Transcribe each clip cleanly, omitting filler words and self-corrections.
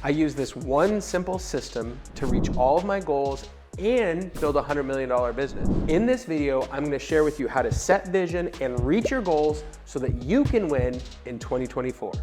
I use this one simple system to reach all of my goals and build a $100 million business. In this video, I'm gonna share with you how to set vision and reach your goals so that you can win in 2024.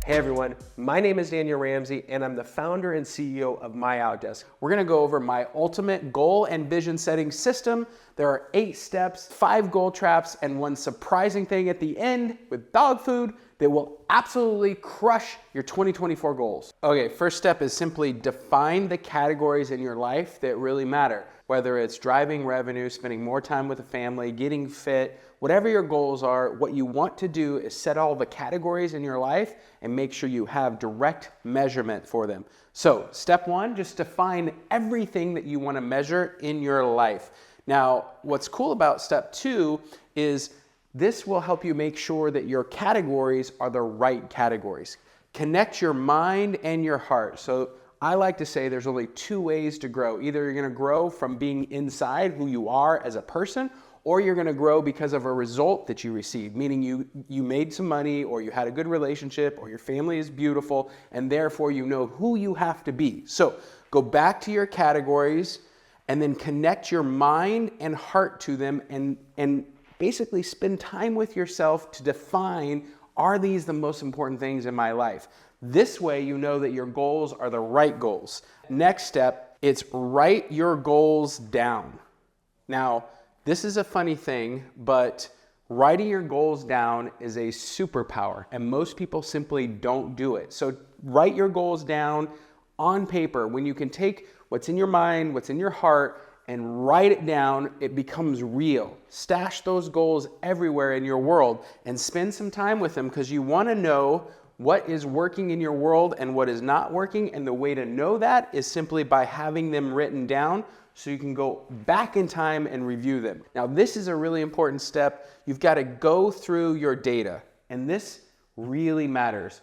Hey everyone, my name is Daniel Ramsey and I'm the founder and CEO of My Outdesk. We're gonna go over my ultimate goal and vision setting system. There are 8 steps, 5 goal traps, and one surprising thing at the end with dog food that will absolutely crush your 2024 goals. Okay, first step is simply define the categories in your life that really matter. Whether it's driving revenue, spending more time with the family, getting fit, whatever your goals are, what you want to do is set all the categories in your life and make sure you have direct measurement for them. So step 1, just define everything that you want to measure in your life. Now, what's cool about step 2 is this will help you make sure that your categories are the right categories. Connect your mind and your heart. So I like to say there's only 2 ways to grow. Either you're gonna grow from being inside who you are as a person, or you're gonna grow because of a result that you received, meaning you made some money, or you had a good relationship, or your family is beautiful, and therefore you know who you have to be. So go back to your categories and then connect your mind and heart to them and basically spend time with yourself to define, are these the most important things in my life? This way you know that your goals are the right goals. Next step, it's write your goals down. Now, this is a funny thing, but writing your goals down is a superpower, and most people simply don't do it. So write your goals down on paper. When you can take what's in your mind, what's in your heart, and write it down, it becomes real. Stash those goals everywhere in your world and spend some time with them, because you want to know what is working in your world and what is not working. And the way to know that is simply by having them written down so you can go back in time and review them. Now, this is a really important step. You've got to go through your data, and this really matters.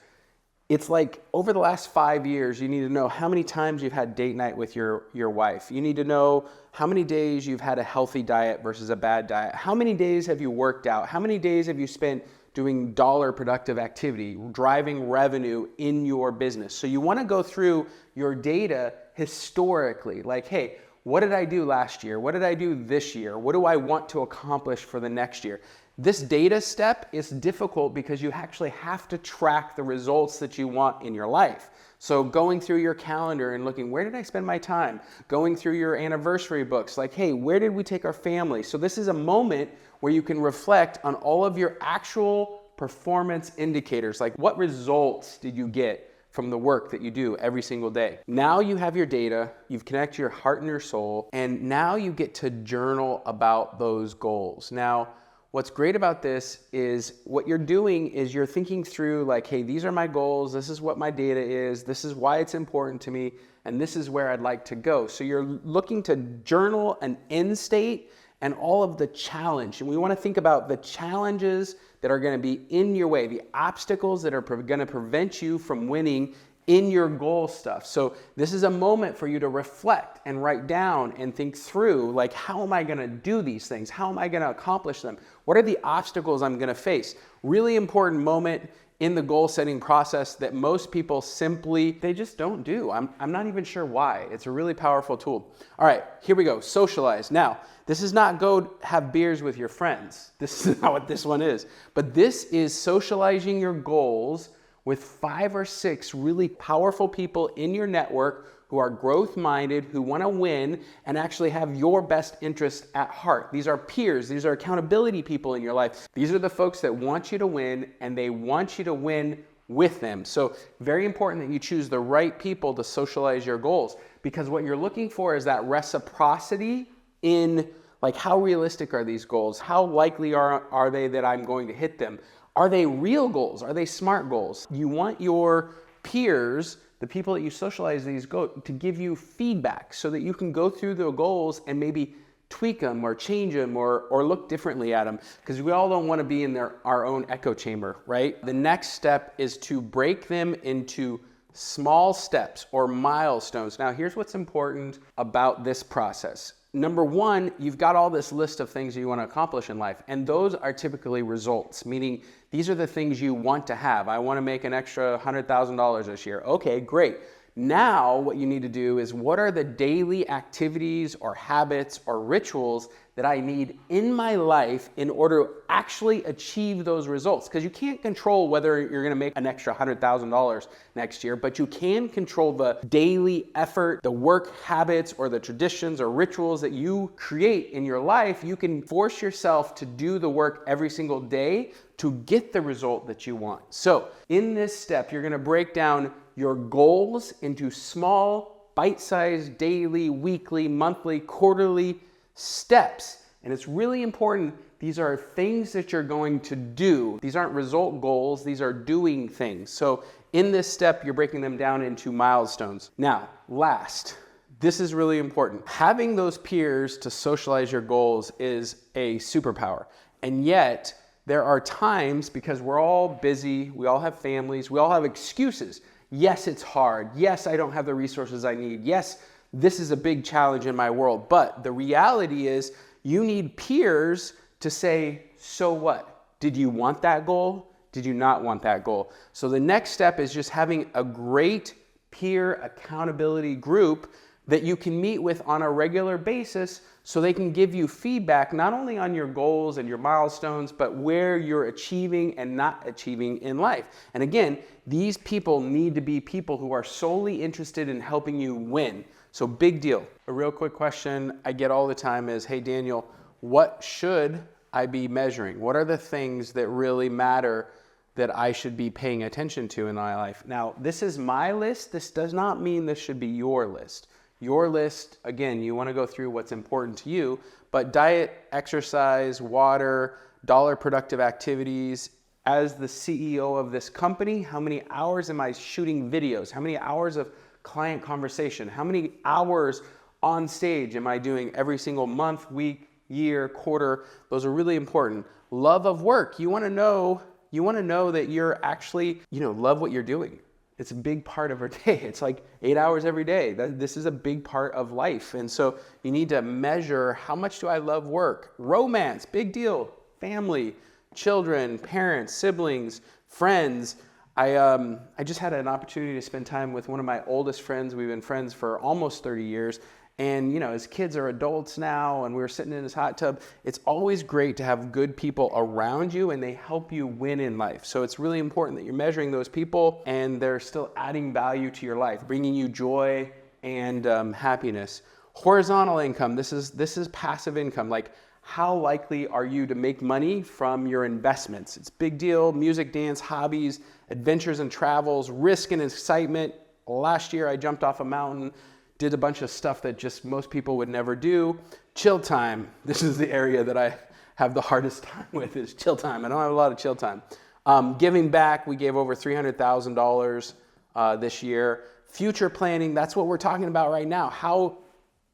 It's like over the last 5 years, you need to know how many times you've had date night with your wife. You need to know how many days you've had a healthy diet versus a bad diet. How many days have you worked out? How many days have you spent doing dollar productive activity, driving revenue in your business? So you want to go through your data historically, like, hey, what did I do last year? What did I do this year? What do I want to accomplish for the next year? This data step is difficult because you actually have to track the results that you want in your life. So going through your calendar and looking, where did I spend my time? Going through your anniversary books, like, hey, where did we take our family? So this is a moment where you can reflect on all of your actual performance indicators, like what results did you get from the work that you do every single day. Now you have your data, you've connected your heart and your soul, and now you get to journal about those goals. Now, what's great about this is what you're doing is you're thinking through, like, hey, these are my goals, this is what my data is, this is why it's important to me, and this is where I'd like to go. So you're looking to journal an end state and all of the challenge. And we want to think about the challenges that are going to be in your way, the obstacles that are going to prevent you from winning in your goal stuff. So this is a moment for you to reflect and write down and think through, like, how am I going to do these things? How am I going to accomplish them? What are the obstacles I'm going to face? Really important moment in the goal setting process that most people simply, they just don't do. I'm not even sure why. It's a really powerful tool. All right, here we go. Socialize. Now, this is not go have beers with your friends. This is not what this one is. But this is socializing your goals with 5 or 6 really powerful people in your network who are growth-minded, who want to win and actually have your best interest at heart. These are peers. These are accountability people in your life. These are the folks that want you to win, and they want you to win with them. So very important that you choose the right people to socialize your goals, because what you're looking for is that reciprocity in, like, how realistic are these goals? How likely are they that I'm going to hit them? Are they real goals? Are they smart goals? You want your peers, the people that you socialize these to give you feedback so that you can go through the goals and maybe tweak them or change them or look differently at them, because we all don't want to be in our own echo chamber, right? The next step is to break them into small steps or milestones. Now, here's what's important about this process. number one, you've got all this list of things you want to accomplish in life, and those are typically results, meaning these are the things you want to have. I want to make an extra $100,000 this year. Okay, great. Now what you need to do is, what are the daily activities or habits or rituals that I need in my life in order to actually achieve those results? Because you can't control whether you're going to make an extra $100,000 next year, but you can control the daily effort, the work habits, or the traditions or rituals that you create in your life. You can force yourself to do the work every single day to get the result that you want. So in this step, you're going to break down your goals into small, bite-sized, daily, weekly, monthly, quarterly steps. And it's really important. These are things that you're going to do. These aren't result goals. These are doing things. So in this step, you're breaking them down into milestones. Now, last, this is really important. Having those peers to socialize your goals is a superpower. And yet, there are times, because we're all busy, we all have families, we all have excuses. Yes, it's hard. Yes, I don't have the resources I need. Yes, this is a big challenge in my world. But the reality is, you need peers to say, so what? Did you want that goal? Did you not want that goal? So the next step is just having a great peer accountability group that you can meet with on a regular basis, so they can give you feedback not only on your goals and your milestones, but where you're achieving and not achieving in life. And again, these people need to be people who are solely interested in helping you win. So big deal. A real quick question I get all the time is, hey Daniel, what should I be measuring? What are the things that really matter that I should be paying attention to in my life? Now, this is my list. This does not mean this should be your list. Your list, again, you want to go through what's important to you, but diet, exercise, water, dollar productive activities. As the CEO of this company, how many hours am I shooting videos? How many hours of client conversation? How many hours on stage am I doing every single month, week, year, quarter? Those are really important. Love of work. You want to know that you're actually, love what you're doing. It's a big part of our day. It's like 8 hours every day. This is a big part of life. And so you need to measure, how much do I love work? Romance, big deal. Family, children, parents, siblings, friends. I just had an opportunity to spend time with one of my oldest friends. We've been friends for almost 30 years. And his kids are adults now, and we were sitting in his hot tub. It's always great to have good people around you, and they help you win in life. So it's really important that you're measuring those people, and they're still adding value to your life, bringing you joy and happiness. Horizontal income, this is passive income. Like, how likely are you to make money from your investments? It's a big deal. Music, dance, hobbies, adventures and travels, risk and excitement. Last year I jumped off a mountain, did a bunch of stuff that just most people would never do. Chill time. This is the area that I have the hardest time with, is chill time. I don't have a lot of chill time. Giving back, we gave over $300,000 this year. Future planning, that's what we're talking about right now. How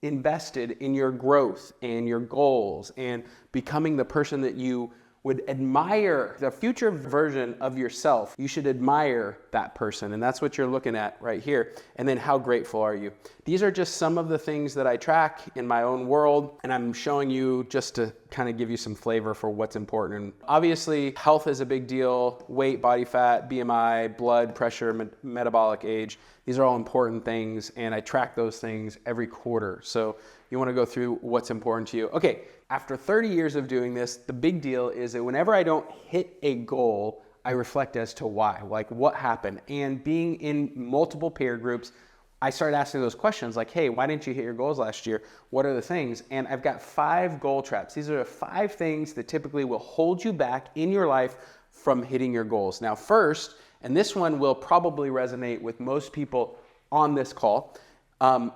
invested in your growth and your goals and becoming the person that you would admire, the future version of yourself. You should admire that person, and that's what you're looking at right here. And then, how grateful are you? These are just some of the things that I track in my own world, and I'm showing you just to kind of give you some flavor for what's important. And obviously, health is a big deal. Weight, body fat, BMI, blood pressure, metabolic age. These are all important things, and I track those things every quarter. So you want to go through what's important to you. Okay, after 30 years of doing this, the big deal is that whenever I don't hit a goal, I reflect as to why, like what happened. And being in multiple peer groups, I started asking those questions like, hey, why didn't you hit your goals last year? What are the things? And I've got 5 goal traps. These are the 5 things that typically will hold you back in your life from hitting your goals. Now, first, and this one will probably resonate with most people on this call,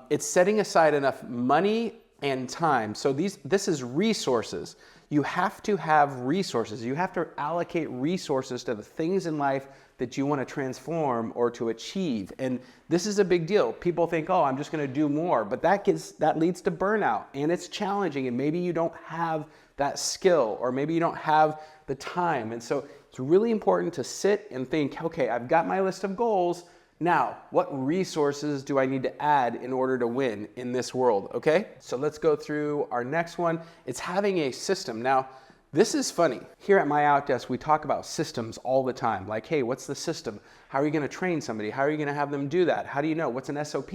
it's setting aside enough money and time. So this is resources. You have to have resources. You have to allocate resources to the things in life that you want to transform or to achieve. And this is a big deal. People think, oh, I'm just going to do more, but that leads to burnout, and it's challenging, and maybe you don't have that skill, or maybe you don't have the time. And so it's really important to sit and think, okay, I've got my list of goals. Now, what resources do I need to add in order to win in this world, okay? So let's go through our next one. It's having a system. Now, this is funny. Here at My Outdesk, we talk about systems all the time. Like, hey, what's the system? How are you gonna train somebody? How are you gonna have them do that? How do you know? What's an SOP?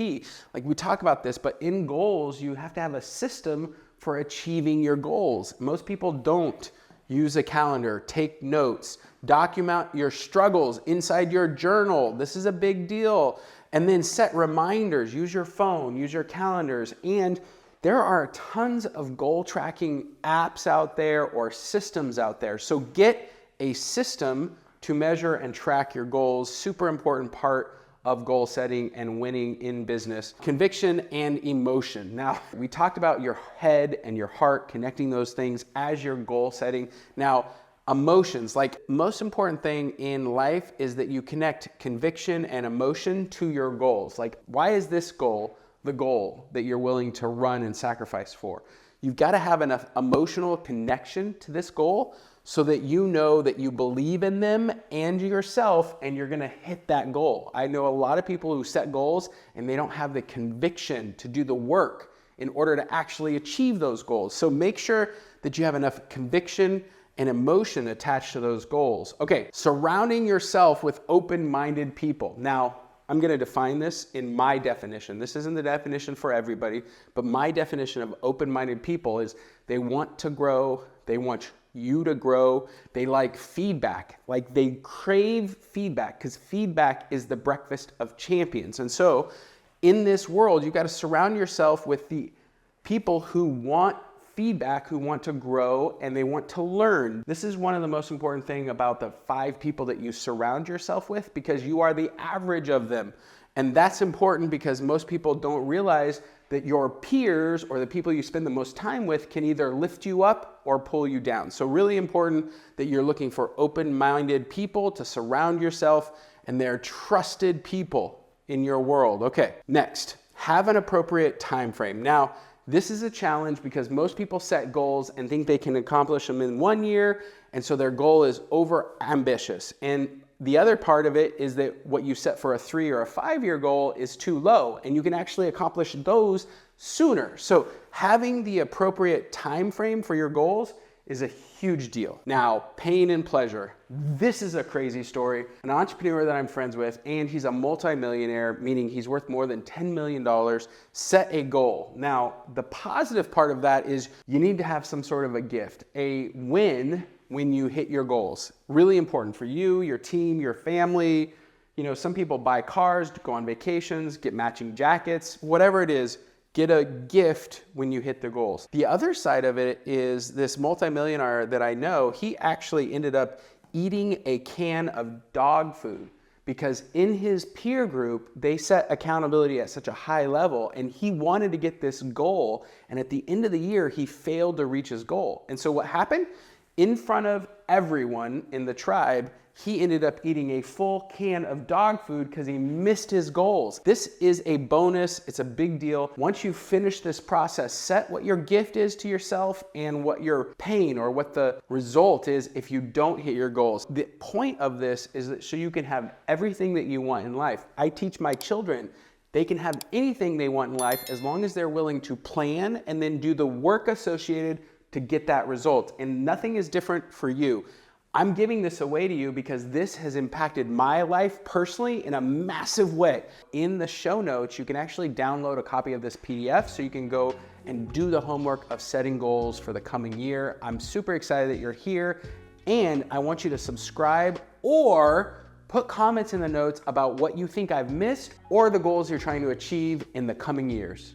Like, we talk about this, but in goals, you have to have a system for achieving your goals. Most people don't use a calendar, take notes, document your struggles inside your journal. This is a big deal. And then set reminders, use your phone, use your calendars. And there are tons of goal tracking apps out there or systems out there. So get a system to measure and track your goals. Super important part of goal setting and winning in business. Conviction and emotion. Now, we talked about your head and your heart, connecting those things as your goal setting. Now, emotions, like most important thing in life is that you connect conviction and emotion to your goals. Like, why is this goal the goal that you're willing to run and sacrifice for? You've got to have enough emotional connection to this goal so that you know that you believe in them and yourself and you're gonna hit that goal. I know a lot of people who set goals and they don't have the conviction to do the work in order to actually achieve those goals. So make sure that you have enough conviction and emotion attached to those goals. Okay, surrounding yourself with open-minded people. Now, I'm gonna define this in my definition. This isn't the definition for everybody, but my definition of open-minded people is they want to grow, they want you to grow, they like feedback, like they crave feedback because feedback is the breakfast of champions. And so in this world, you got to surround yourself with the people who want feedback, who want to grow, and they want to learn. This is one of the most important things about the 5 people that you surround yourself with, because you are the average of them. And that's important because most people don't realize that your peers or the people you spend the most time with can either lift you up or pull you down. So really important that you're looking for open-minded people to surround yourself, and they're trusted people in your world. Okay, next, have an appropriate time frame. Now, this is a challenge because most people set goals and think they can accomplish them in 1 year, and so their goal is over ambitious. And the other part of it is that what you set for a 3 or a 5-year goal is too low, and you can actually accomplish those sooner. So having the appropriate time frame for your goals is a huge deal. Now, pain and pleasure. This is a crazy story. An entrepreneur that I'm friends with, and he's a multimillionaire, meaning he's worth more than $10 million, set a goal. Now, the positive part of that is you need to have some sort of a gift, a win when you hit your goals. Really important for you, your team, your family. You know, some people buy cars, go on vacations, get matching jackets, whatever it is, get a gift when you hit the goals. The other side of it is this multimillionaire that I know, he actually ended up eating a can of dog food because in his peer group, they set accountability at such a high level, and he wanted to get this goal. And at the end of the year, he failed to reach his goal. And so what happened? In front of everyone in the tribe, he ended up eating a full can of dog food because he missed his goals. This is a bonus. It's a big deal. Once you finish this process, set what your gift is to yourself and what your pain or what the result is if you don't hit your goals. The point of this is that so you can have everything that you want in life. I teach my children they can have anything they want in life as long as they're willing to plan and then do the work associated to get that result. And nothing is different for you. I'm giving this away to you because this has impacted my life personally in a massive way. In the show notes, you can actually download a copy of this PDF so you can go and do the homework of setting goals for the coming year. I'm super excited that you're here, and I want you to subscribe or put comments in the notes about what you think I've missed or the goals you're trying to achieve in the coming years.